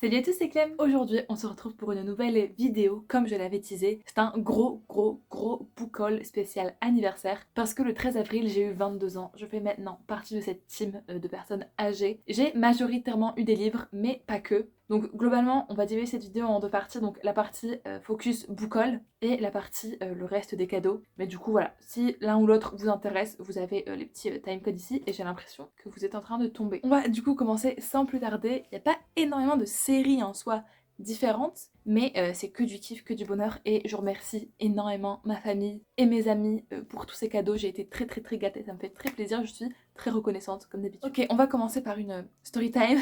Salut à tous, c'est Clem. Aujourd'hui, on se retrouve pour une nouvelle vidéo, comme je l'avais teasé. C'est un gros book haul spécial anniversaire parce que le 13 avril, j'ai eu 22 ans. Je fais maintenant partie de cette team de personnes âgées. J'ai majoritairement eu des livres, mais pas que. Donc globalement, on va diviser cette vidéo en deux parties. Donc la partie focus book haul et la partie le reste des cadeaux. Mais du coup, voilà, si l'un ou l'autre vous intéresse, vous avez les petits timecodes ici et j'ai l'impression que vous êtes en train de tomber. On va du coup commencer sans plus tarder. Il n'y a pas énormément de séries en soi différentes, mais c'est que du kiff, que du bonheur et je remercie énormément ma famille et mes amis pour tous ces cadeaux. J'ai été très gâtée, ça me fait très plaisir, je suis très reconnaissante comme d'habitude. Ok, on va commencer par une story time.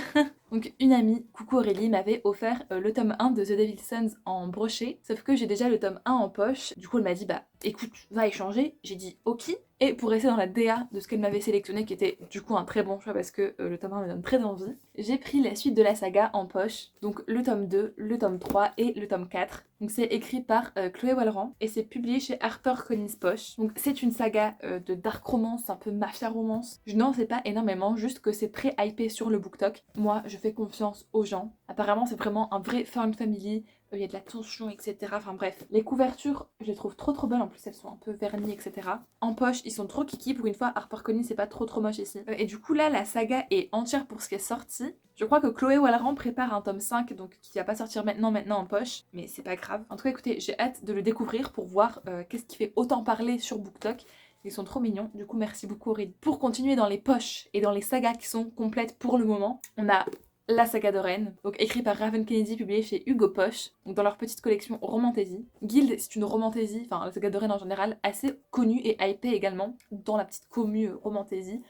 Donc une amie, coucou Aurélie, m'avait offert le tome 1 de The Devil's Sons en brochet, sauf que j'ai déjà le tome 1 en poche. Du coup elle m'a dit bah écoute, va échanger. J'ai dit ok. Et pour rester dans la DA de ce qu'elle m'avait sélectionné, qui était du coup un très bon choix parce que le tome 1 me donne très envie, j'ai pris la suite de la saga en poche, donc le tome 2, le tome 3 et le tome 4. Donc c'est écrit par Chloé Wallerand et c'est publié chez HarperCollins Poche. Donc c'est une saga de dark romance, un peu mafia romance. Je n'en sais pas énormément, juste que c'est très hypé sur le BookTok. Moi, je fais confiance aux gens. Apparemment, c'est vraiment un vrai found family. Il y a de la tension, etc. Enfin bref. Les couvertures, je les trouve trop belles. En plus, elles sont un peu vernies, etc. En poche, ils sont trop kiki. Pour une fois, HarperCollins, c'est pas trop moche ici. Et du coup, là, la saga est entière pour ce qui est sorti. Je crois que Chloé Wallerand prépare un tome 5, donc qui va pas sortir maintenant en poche. Mais c'est pas grave. En tout cas, écoutez, j'ai hâte de le découvrir pour voir qu'est-ce qui fait autant parler sur BookTok. Ils sont trop mignons. Du coup, merci beaucoup Aurélie. Pour continuer dans les poches et dans les sagas qui sont complètes pour le moment, on a la saga de Rennes, donc écrit par Raven Kennedy, publié chez Hugo Poche, donc dans leur petite collection Romantaisie. Guild, c'est une romantaisie, enfin la saga de Rennes en général, assez connue et hypée également, dans la petite commu Romantaisie,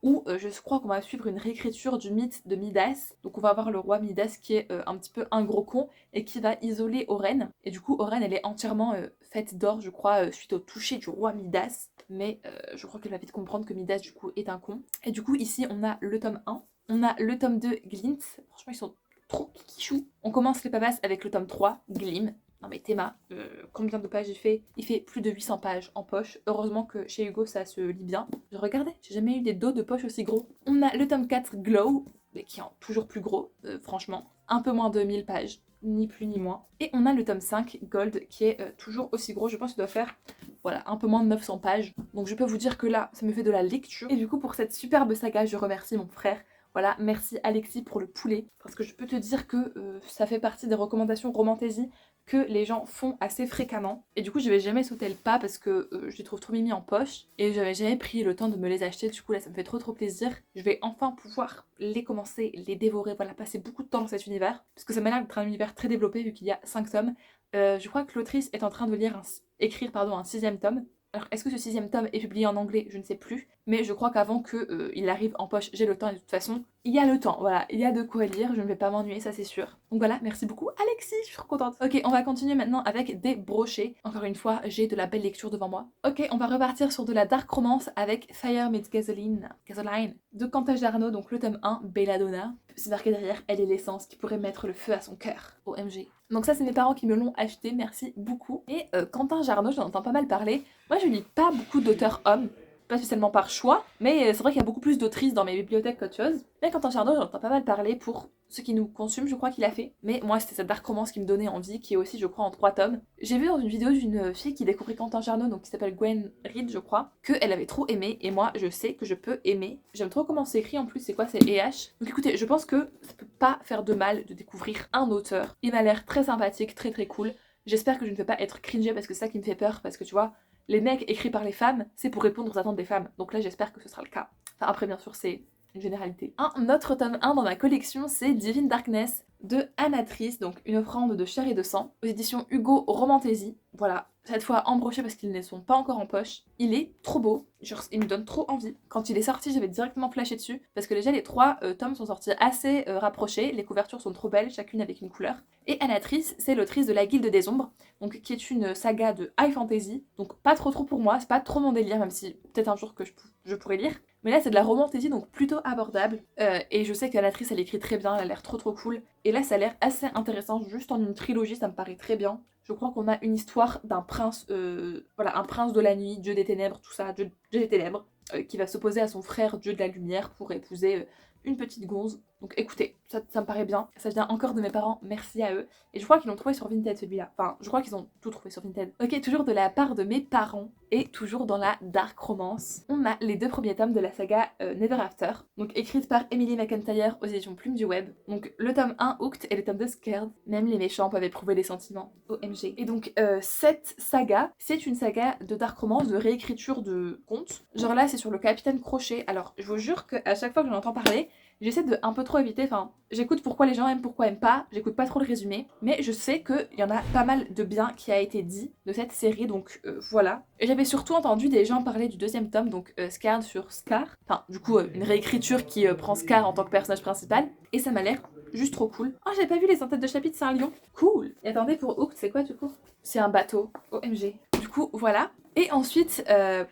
où je crois qu'on va suivre une réécriture du mythe de Midas. Donc on va avoir le roi Midas qui est un petit peu un gros con et qui va isoler Oren. Et du coup Oren elle est entièrement faite d'or je crois suite au toucher du roi Midas. Mais je crois qu'elle va vite comprendre que Midas du coup est un con. Et du coup ici on a le tome 1. On a le tome 2, Glint. Franchement, ils sont trop kikichou. On commence les pavasses avec le tome 3, Glim. Non mais Théma, combien de pages il fait? Il fait plus de 800 pages en poche. Heureusement que chez Hugo, ça se lit bien. Je regardais, j'ai jamais eu des dos de poche aussi gros. On a le tome 4, Glow, mais qui est toujours plus gros, franchement. Un peu moins de 1000 pages, ni plus ni moins. Et on a le tome 5, Gold, qui est toujours aussi gros. Je pense qu'il doit faire voilà, un peu moins de 900 pages. Donc je peux vous dire que là, ça me fait de la lecture. Et du coup, pour cette superbe saga, je remercie mon frère. Voilà, merci Alexis pour le poulet, parce que je peux te dire que ça fait partie des recommandations Romantaisie que les gens font assez fréquemment. Et du coup, je vais jamais sauter le pas parce que je les trouve trop mimi en poche et j'avais jamais pris le temps de me les acheter. Du coup, là, ça me fait trop plaisir. Je vais enfin pouvoir les commencer, les dévorer, voilà, passer beaucoup de temps dans cet univers parce que ça m'a l'air d'être un univers très développé vu qu'il y a 5 tomes. Je crois que l'autrice est en train de écrire un 6e tome. Alors, est-ce que ce 6e tome est publié en anglais? Je ne sais plus. Mais je crois qu'avant qu'il arrive en poche, j'ai le temps et de toute façon, il y a le temps. Voilà, il y a de quoi lire. Je ne vais pas m'ennuyer, ça c'est sûr. Donc voilà, merci beaucoup Alexis, je suis trop contente. Ok, on va continuer maintenant avec des brochets. Encore une fois, j'ai de la belle lecture devant moi. Ok, on va repartir sur de la dark romance avec Fire Meets Gasoline de Quentin Jarno, donc le tome 1, Belladonna. C'est marqué derrière, elle est l'essence qui pourrait mettre le feu à son cœur. OMG. Donc ça, c'est mes parents qui me l'ont acheté, merci beaucoup. Et Quentin Jarno, j'en entends pas mal parler. Moi, je lis pas beaucoup d'auteurs hommes, pas spécialement par choix, mais c'est vrai qu'il y a beaucoup plus d'autrices dans mes bibliothèques qu'autre chose. Mais Quentin Jarno, j'en entends pas mal parler pour ceux qui nous consument, je crois qu'il a fait. Mais moi, c'était cette dark romance qui me donnait envie, qui est aussi, je crois, en 3 tomes. J'ai vu dans une vidéo d'une fille qui découvrait Quentin Jarno, donc qui s'appelle Gwen Reed, je crois, qu'elle avait trop aimé, et moi, je sais que je peux aimer. J'aime trop comment c'est écrit, en plus, c'est quoi, c'est EH. Donc écoutez, je pense que ça peut pas faire de mal de découvrir un auteur. Il m'a l'air très sympathique, très cool. J'espère que je ne vais pas être cringée parce que c'est ça qui me fait peur, parce que tu vois, les mecs écrits par les femmes, c'est pour répondre aux attentes des femmes. Donc là, j'espère que ce sera le cas. Enfin, après, bien sûr, c'est une généralité. Un autre tome 1 dans ma collection, c'est Divine Darkness de Anatrice, donc une offrande de chair et de sang, aux éditions Hugo Romantaisie. Voilà, cette fois en brochet parce qu'ils ne sont pas encore en poche. Il est trop beau, genre, il me donne trop envie. Quand il est sorti, j'avais directement flashé dessus, parce que déjà les 3 tomes sont sortis assez rapprochés, les couvertures sont trop belles, chacune avec une couleur. Et Anatrice, c'est l'autrice de La Guilde des Ombres, donc qui est une saga de high fantasy, donc pas trop pour moi, c'est pas trop mon délire, même si peut-être un jour que je pourrais lire. Mais là, c'est de la romantaisie, donc plutôt abordable. Et je sais que l'actrice, elle écrit très bien, elle a l'air trop cool. Et là, ça a l'air assez intéressant, juste en une trilogie, ça me paraît très bien. Je crois qu'on a une histoire d'un prince, voilà, un prince de la nuit, dieu des ténèbres, tout ça, dieu des ténèbres, qui va s'opposer à son frère, dieu de la lumière, pour épouser une petite gonze. Donc écoutez, ça me paraît bien. Ça vient encore de mes parents, merci à eux. Et je crois qu'ils l'ont trouvé sur Vinted celui-là. Enfin, je crois qu'ils ont tout trouvé sur Vinted. Ok, toujours de la part de mes parents et toujours dans la dark romance, on a les 2 premiers tomes de la saga Never After. Donc écrite par Emily McIntyre aux éditions Plume du Web. Donc le tome 1 Hooked et le tome 2 Scared. Même les méchants peuvent éprouver les sentiments. OMG. Et donc cette saga, c'est une saga de dark romance, de réécriture de contes. Genre là, c'est sur le Capitaine Crochet. Alors je vous jure qu'à chaque fois que j'en entends parler, j'essaie de un peu trop éviter, enfin, j'écoute pourquoi les gens aiment, pourquoi aiment pas, j'écoute pas trop le résumé, mais je sais qu'il y en a pas mal de bien qui a été dit de cette série, donc voilà. Et j'avais surtout entendu des gens parler du 2e tome, donc Scarred sur Scar, enfin, du coup, une réécriture qui prend Scar en tant que personnage principal, et ça m'a l'air juste trop cool. Oh, j'avais pas vu les en-têtes de chapitre, c'est un lion. Cool. Et attendez, pour Hooked, c'est quoi du coup? C'est un bateau. OMG. Du coup, voilà. Et ensuite,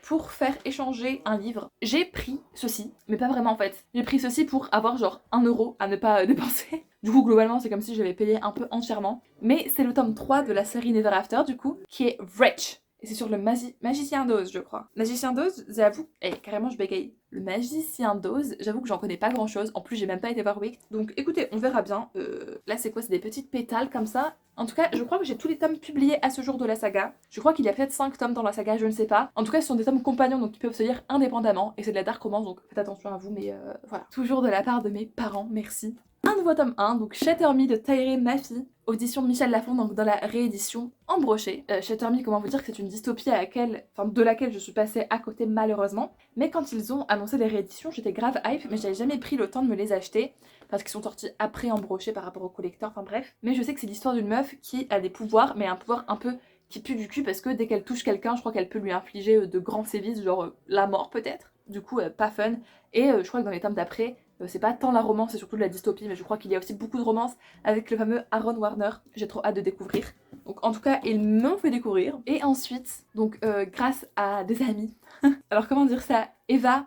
pour faire échanger un livre, j'ai pris ceci, mais pas vraiment en fait. J'ai pris ceci pour avoir genre 1 euro à ne pas dépenser. Du coup, globalement, c'est comme si j'avais payé un peu entièrement. Mais c'est le tome 3 de la série Never After, du coup, qui est Wretch. Et c'est sur le Magicien d'Oz, je crois. Magicien d'Oz, j'avoue, carrément je bégaye. Le Magicien d'Oz, j'avoue que j'en connais pas grand chose. En plus, j'ai même pas été voir Wicked. Donc écoutez, on verra bien. Là, c'est quoi? C'est des petites pétales comme ça. En tout cas, je crois que j'ai tous les tomes publiés à ce jour de la saga. Je crois qu'il y a peut-être 5 tomes dans la saga, je ne sais pas. En tout cas, ce sont des tomes compagnons, donc ils peuvent se lire indépendamment. Et c'est de la dark romance, donc faites attention à vous, mais voilà. Toujours de la part de mes parents, merci. Un nouveau tome 1, donc Shatter Me de Tahereh Mafi, audition de Michel Lafon, donc dans la réédition en brochet. Shatter Me, comment vous dire que c'est une dystopie de laquelle je suis passée à côté malheureusement. Mais quand ils ont annoncé les rééditions, j'étais grave hype, mais j'avais jamais pris le temps de me les acheter, parce qu'ils sont sortis après en brochet par rapport au collector, enfin bref. Mais je sais que c'est l'histoire d'une meuf qui a des pouvoirs, mais un pouvoir un peu qui pue du cul, parce que dès qu'elle touche quelqu'un, je crois qu'elle peut lui infliger de grands sévices, genre la mort peut-être. Du coup, pas fun. Et je crois que dans les tomes d'après, c'est pas tant la romance, c'est surtout de la dystopie, mais je crois qu'il y a aussi beaucoup de romance avec le fameux Aaron Warner. J'ai trop hâte de découvrir. Donc en tout cas, ils m'ont fait découvrir. Et ensuite, donc grâce à des amis, alors comment dire ça, Eva,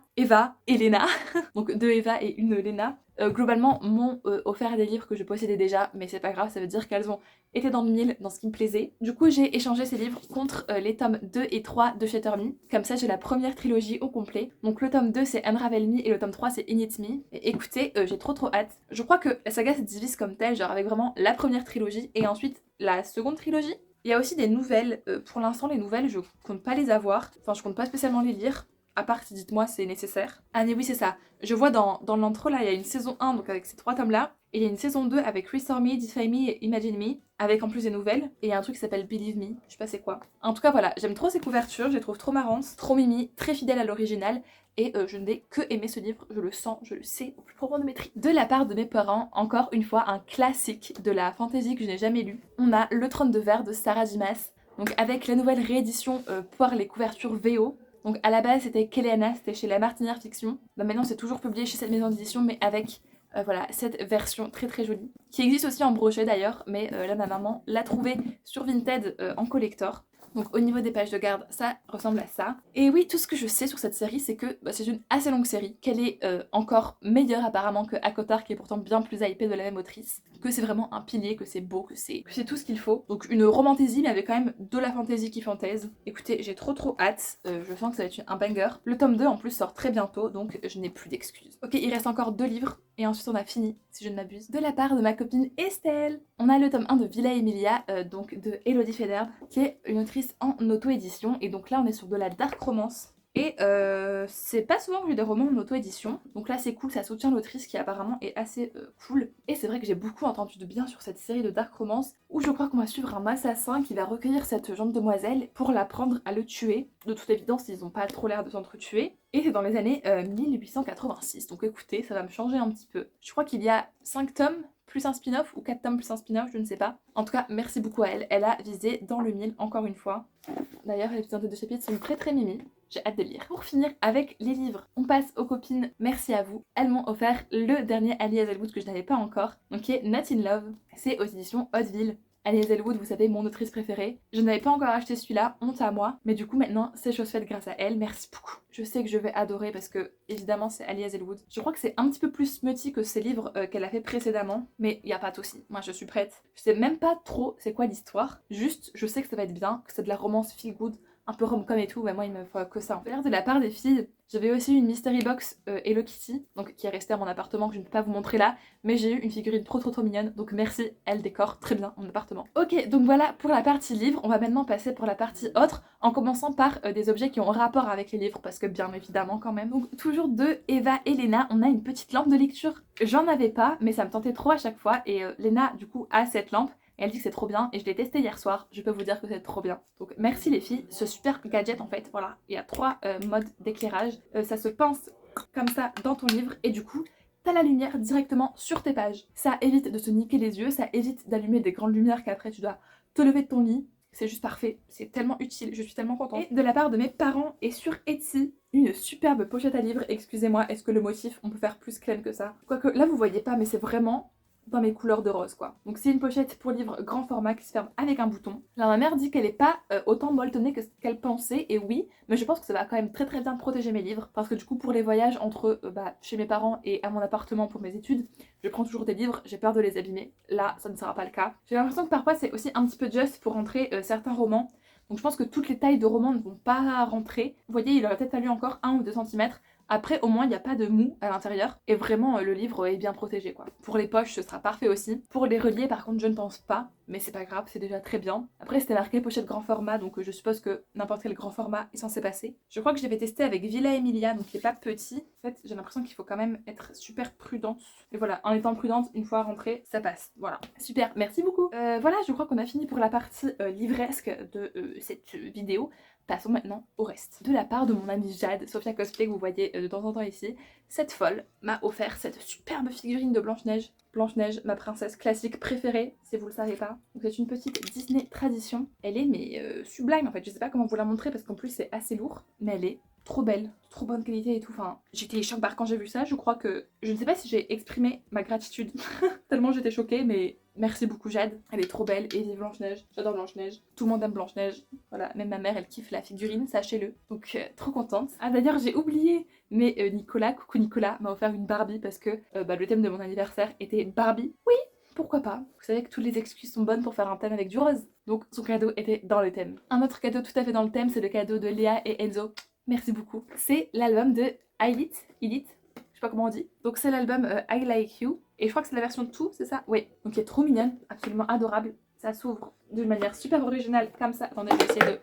Elena, donc 2 Eva et une Lena, globalement m'ont offert des livres que je possédais déjà, mais c'est pas grave, ça veut dire qu'elles ont été dans le mille, dans ce qui me plaisait. Du coup, j'ai échangé ces livres contre les tomes 2 et 3 de Shatter Me. Comme ça, j'ai la première trilogie au complet. Donc le tome 2, c'est Unravel Me et le tome 3, c'est In It Me. Et écoutez, j'ai trop hâte. Je crois que la saga se divise comme telle, genre avec vraiment la première trilogie et ensuite la seconde trilogie. Il y a aussi des nouvelles. Pour l'instant, les nouvelles, je compte pas les avoir. Enfin, je compte pas spécialement les lire. À part si dites-moi c'est nécessaire. Ah mais oui c'est ça. Je vois dans l'intro là, il y a une saison 1 donc avec ces 3 tomes là. Et il y a une saison 2 avec Restore Me, Defy Me et Imagine Me. Avec en plus des nouvelles. Et il y a un truc qui s'appelle Believe Me. Je sais pas c'est quoi. En tout cas voilà, j'aime trop ces couvertures, je les trouve trop marrantes, trop mimi, très fidèles à l'original. Et je n'ai que aimé ce livre, je le sens, je le sais au plus profond de mes tripes. De la part de mes parents, encore une fois un classique de la fantasy que je n'ai jamais lu. On a Le Trône de Verre de Sarah Dimas. Donc avec la nouvelle réédition pour les couvertures VO. Donc à la base c'était Kéléana, c'était chez La Martinière Fiction. Bah, maintenant c'est toujours publié chez cette maison d'édition mais avec voilà cette version très très jolie. Qui existe aussi en brochet d'ailleurs, mais là ma maman l'a trouvée sur Vinted en collector. Donc au niveau des pages de garde, ça ressemble à ça. Et oui, tout ce que je sais sur cette série, c'est que c'est une assez longue série, qu'elle est encore meilleure apparemment que Akotar, qui est pourtant bien plus hypée de la même autrice, que c'est vraiment un pilier, que c'est beau, que c'est tout ce qu'il faut. Donc une romantésie, mais avec quand même de la fantaisie qui fantaise. Écoutez, j'ai trop hâte, je sens que ça va être un banger. Le tome 2 en plus sort très bientôt, donc je n'ai plus d'excuses. Ok, il reste encore 2 livres, et ensuite on a fini, si je ne m'abuse. De la part de ma copine Estelle, on a le tome 1 de Villa Emilia, donc de Elodie Federbe, qui est une autrice en auto-édition, et donc là on est sur de la dark romance. Et c'est pas souvent que j'ai des romans en auto-édition, donc là c'est cool, ça soutient l'autrice qui apparemment est assez cool. Et c'est vrai que j'ai beaucoup entendu de bien sur cette série de dark romance, où je crois qu'on va suivre un assassin qui va recueillir cette jeune demoiselle pour l'apprendre à le tuer. De toute évidence, ils ont pas trop l'air de s'entretuer. Et c'est dans les années 1886, donc écoutez, ça va me changer un petit peu. Je crois qu'il y a 5 tomes, plus un spin-off, ou 4 tomes plus un spin-off, je ne sais pas. En tout cas, merci beaucoup à elle, elle a visé dans le mille encore une fois. D'ailleurs, les petites notes de chapitre sont très mimi. J'ai hâte de lire. Pour finir avec les livres, on passe aux copines. Merci à vous. Elles m'ont offert le dernier Ali Hazelwood que je n'avais pas encore, donc qui est Not in Love. C'est aux éditions Hauteville. Ali Hazelwood, vous savez, mon autrice préférée. Je n'avais pas encore acheté celui-là, honte à moi. Mais du coup, maintenant, c'est chose faite grâce à elle. Merci beaucoup. Je sais que je vais adorer parce que, évidemment, c'est Ali Hazelwood. Je crois que c'est un petit peu plus smutty que ses livres qu'elle a fait précédemment. Mais il n'y a pas de souci. Moi, je suis prête. Je sais même pas trop c'est quoi l'histoire. Juste, je sais que ça va être bien, que c'est de la romance feel good. un peu rom-com et tout, bah moi il me faut que ça. D'ailleurs de la part des filles, j'avais aussi une mystery box Hello Kitty, donc qui est restée à mon appartement, que je ne peux pas vous montrer là, mais j'ai eu une figurine trop mignonne, donc merci, elle décore très bien mon appartement. Ok, donc voilà pour la partie livre, on va maintenant passer pour la partie autre, en commençant par des objets qui ont rapport avec les livres, parce que bien évidemment quand même. Donc toujours de Eva et Léna, on a une petite lampe de lecture. J'en avais pas, mais ça me tentait trop à chaque fois, et Léna du coup a cette lampe. Et elle dit que c'est trop bien et je l'ai testé hier soir, je peux vous dire que c'est trop bien. Donc merci les filles, ce super gadget en fait, voilà, il y a 3 modes d'éclairage. Ça se pince comme ça dans ton livre et du coup t'as la lumière directement sur tes pages. Ça évite de se niquer les yeux, ça évite d'allumer des grandes lumières qu'après tu dois te lever de ton lit. C'est juste parfait, c'est tellement utile, je suis tellement contente. Et de la part de mes parents et sur Etsy, une superbe pochette à livres. Excusez-moi, est-ce que le motif, on peut faire plus crème que ça? Quoique là vous voyez pas mais c'est vraiment dans mes couleurs de rose quoi. Donc c'est une pochette pour livre grand format qui se ferme avec un bouton. Alors ma mère dit qu'elle est pas autant molletonnée que ce qu'elle pensait et oui, mais je pense que ça va quand même très bien protéger mes livres parce que du coup pour les voyages entre chez mes parents et à mon appartement pour mes études, je prends toujours des livres, j'ai peur de les abîmer. Là ça ne sera pas le cas. J'ai l'impression que parfois c'est aussi un petit peu just pour rentrer certains romans. Donc je pense que toutes les tailles de romans ne vont pas rentrer. Vous voyez, il aurait peut-être fallu encore 1 ou 2 cm. Après, au moins, il n'y a pas de mou à l'intérieur. Et vraiment, le livre est bien protégé, quoi. Pour les poches, ce sera parfait aussi. Pour les relier, par contre, je ne pense pas. Mais c'est pas grave, c'est déjà très bien. Après, c'était marqué pochette grand format, donc je suppose que n'importe quel grand format est censé passer. Je crois que je l'avais testé avec Villa Emilia, donc qui est pas petit. En fait, j'ai l'impression qu'il faut quand même être super prudente. Et voilà, en étant prudente, une fois rentrée, ça passe. Voilà. Super, merci beaucoup. Voilà, je crois qu'on a fini pour la partie livresque de cette vidéo. Passons maintenant au reste. De la part de mon amie Jade, Sophia Cosplay, que vous voyez de temps en temps ici, cette folle m'a offert cette superbe figurine de Blanche-Neige. Blanche-Neige, ma princesse classique préférée, si vous le savez pas. Donc c'est une petite Disney tradition. Elle est sublime en fait, je sais pas comment vous la montrer parce qu'en plus c'est assez lourd, mais elle est trop belle, trop bonne qualité et tout. Enfin, j'étais choquée quand j'ai vu ça. Je crois que je ne sais pas si j'ai exprimé ma gratitude tellement j'étais choquée, mais merci beaucoup Jade. Elle est trop belle et vive Blanche-Neige. J'adore Blanche-Neige. Tout le monde aime Blanche-Neige. Voilà, même ma mère elle kiffe la figurine, sachez-le. Donc trop contente. Ah d'ailleurs j'ai oublié, mais Nicolas, coucou Nicolas, m'a offert une Barbie parce que le thème de mon anniversaire était Barbie. Oui, pourquoi pas? Vous savez que toutes les excuses sont bonnes pour faire un thème avec du rose. Donc son cadeau était dans le thème. Un autre cadeau tout à fait dans le thème, c'est le cadeau de Léa et Enzo. Merci beaucoup. C'est l'album de Ilit, je sais pas comment on dit. Donc c'est l'album I Like You. Et je crois que c'est la version tout, c'est ça? Oui. Donc elle est trop mignonne, absolument adorable. Ça s'ouvre d'une manière super originale, comme ça. Attendez, je vais essayer de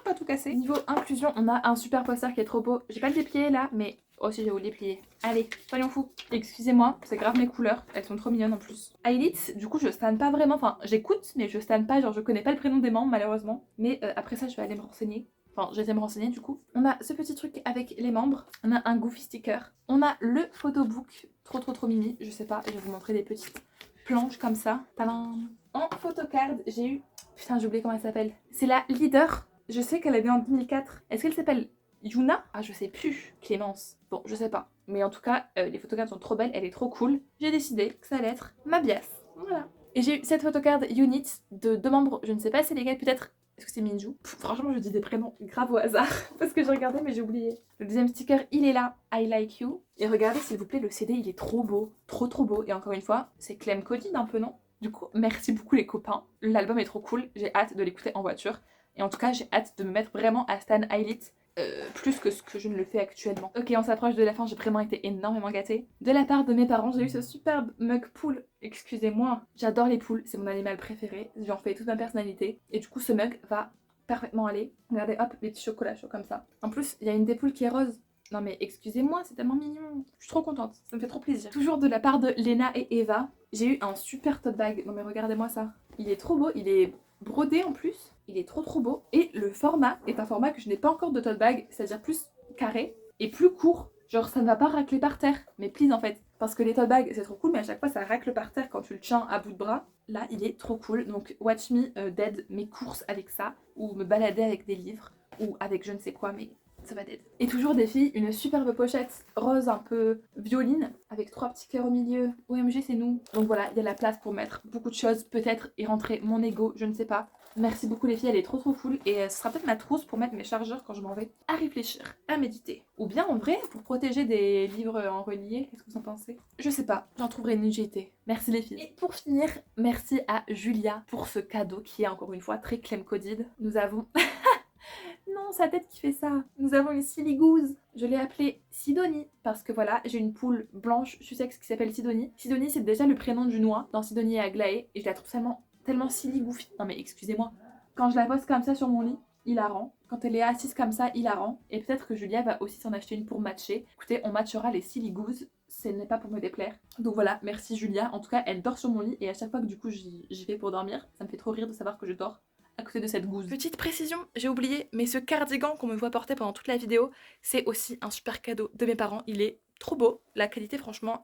pas tout casser. Niveau inclusion, on a un super poster qui est trop beau. J'ai pas le déplié là, mais oh si j'ai oublié de plier. Allez, soyons fous. Excusez-moi, c'est grave mes couleurs. Elles sont trop mignonnes en plus. Ailit, du coup je stan pas vraiment. Enfin, j'écoute, mais je stan pas. Genre je connais pas le prénom des membres malheureusement. Mais après ça, je vais aller me renseigner. Enfin, j'ai été me renseigner du coup. On a ce petit truc avec les membres. On a un Goofy sticker. On a le photobook. Trop mimi. Je sais pas, je vais vous montrer des petites planches comme ça. Tadam. En photocard, j'ai eu... Putain, j'ai oublié comment elle s'appelle. C'est la Leader. Je sais qu'elle est née en 2004. Est-ce qu'elle s'appelle Yuna? Ah, je sais plus. Clémence. Bon, je sais pas. Mais en tout cas, les photocards sont trop belles. Elle est trop cool. J'ai décidé que ça allait être ma biasse. Voilà. Et j'ai eu cette photocard Unit de 2 membres. Je ne sais pas c'est lesquels. Peut-être... Est-ce que c'est Minju? Franchement, je dis des prénoms grave au hasard. Parce que j'ai regardé, mais j'ai oublié. Le deuxième sticker, il est là. I like you. Et regardez, s'il vous plaît, le CD, il est trop beau. Trop beau. Et encore une fois, c'est Clem Codine un peu, non? Du coup, merci beaucoup les copains. L'album est trop cool. J'ai hâte de l'écouter en voiture. Et en tout cas, j'ai hâte de me mettre vraiment à Stan Ailit plus que ce que je ne le fais actuellement. Ok, on s'approche de la fin, j'ai vraiment été énormément gâtée. De la part de mes parents, j'ai eu ce superbe mug poule. Excusez-moi, j'adore les poules, c'est mon animal préféré. J'en fais toute ma personnalité. Et du coup, ce mug va parfaitement aller. Regardez, hop, les petits chocolats chauds comme ça. En plus, il y a une des poules qui est rose. Non mais excusez-moi, c'est tellement mignon. Je suis trop contente, ça me fait trop plaisir. Toujours de la part de Léna et Eva, j'ai eu un super tote bag. Non mais regardez-moi ça. Il est trop beau, il est brodé en plus. Il est trop beau. Et le format est un format que je n'ai pas encore de tote bag, c'est-à-dire plus carré et plus court. Genre ça ne va pas racler par terre, mais please en fait. Parce que les tote bags c'est trop cool, mais à chaque fois ça racle par terre quand tu le tiens à bout de bras. Là il est trop cool, donc watch me dead mes courses avec ça, ou me balader avec des livres, ou avec je ne sais quoi, mais ça va dead. Et toujours des filles, une superbe pochette rose un peu violine, avec 3 petits cœurs au milieu. OMG c'est nous. Donc voilà, il y a la place pour mettre beaucoup de choses, peut-être y rentrer mon ego, je ne sais pas. Merci beaucoup les filles, elle est trop cool. Et ce sera peut-être ma trousse pour mettre mes chargeurs quand je m'en vais à réfléchir, à méditer. Ou bien en vrai, pour protéger des livres en relié, qu'est-ce que vous en pensez? Je sais pas, j'en trouverai une utilité. Merci les filles. Et pour finir, merci à Julia pour ce cadeau qui est encore une fois très Clem Codid. Nous avons Non, sa tête qui fait ça. Nous avons une Siligouze. Je l'ai appelée Sidonie parce que voilà, j'ai une poule blanche sussex qui s'appelle Sidonie. Sidonie, c'est déjà le prénom du noix dans Sidonie et Aglaé et je la trouve tellement siligoufi. Non mais excusez-moi. Quand je la pose comme ça sur mon lit, hilarant. Quand elle est assise comme ça, hilarant. Et peut-être que Julia va aussi s'en acheter une pour matcher. Écoutez, on matchera les Siligouzes. Ce n'est pas pour me déplaire. Donc voilà, merci Julia. En tout cas, elle dort sur mon lit et à chaque fois que du coup j'y vais pour dormir, ça me fait trop rire de savoir que je dors à côté de cette gousse. Petite précision, j'ai oublié, mais ce cardigan qu'on me voit porter pendant toute la vidéo, c'est aussi un super cadeau de mes parents. Il est trop beau. La qualité, franchement,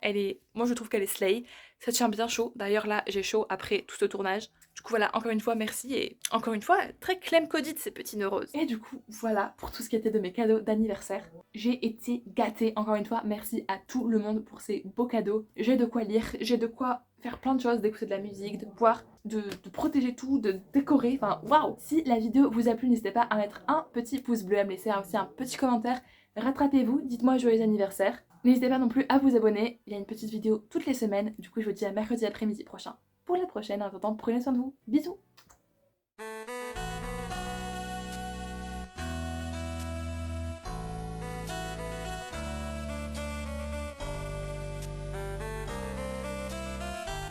moi je trouve qu'elle est slay. Ça tient bien chaud. D'ailleurs là, j'ai chaud après tout ce tournage. Du coup voilà, encore une fois merci et encore une fois très clem codite ces petits neurones. Et du coup voilà pour tout ce qui était de mes cadeaux d'anniversaire. J'ai été gâtée, encore une fois merci à tout le monde pour ces beaux cadeaux. J'ai de quoi lire, j'ai de quoi faire plein de choses, d'écouter de la musique, de pouvoir, de protéger tout, de décorer, enfin waouh. Si la vidéo vous a plu, n'hésitez pas à mettre un petit pouce bleu, à me laisser aussi un petit commentaire. Rattrapez-vous, dites-moi joyeux anniversaire. N'hésitez pas non plus à vous abonner, il y a une petite vidéo toutes les semaines, du coup je vous dis à mercredi après-midi prochain pour la prochaine. En attendant, prenez soin de vous. Bisous!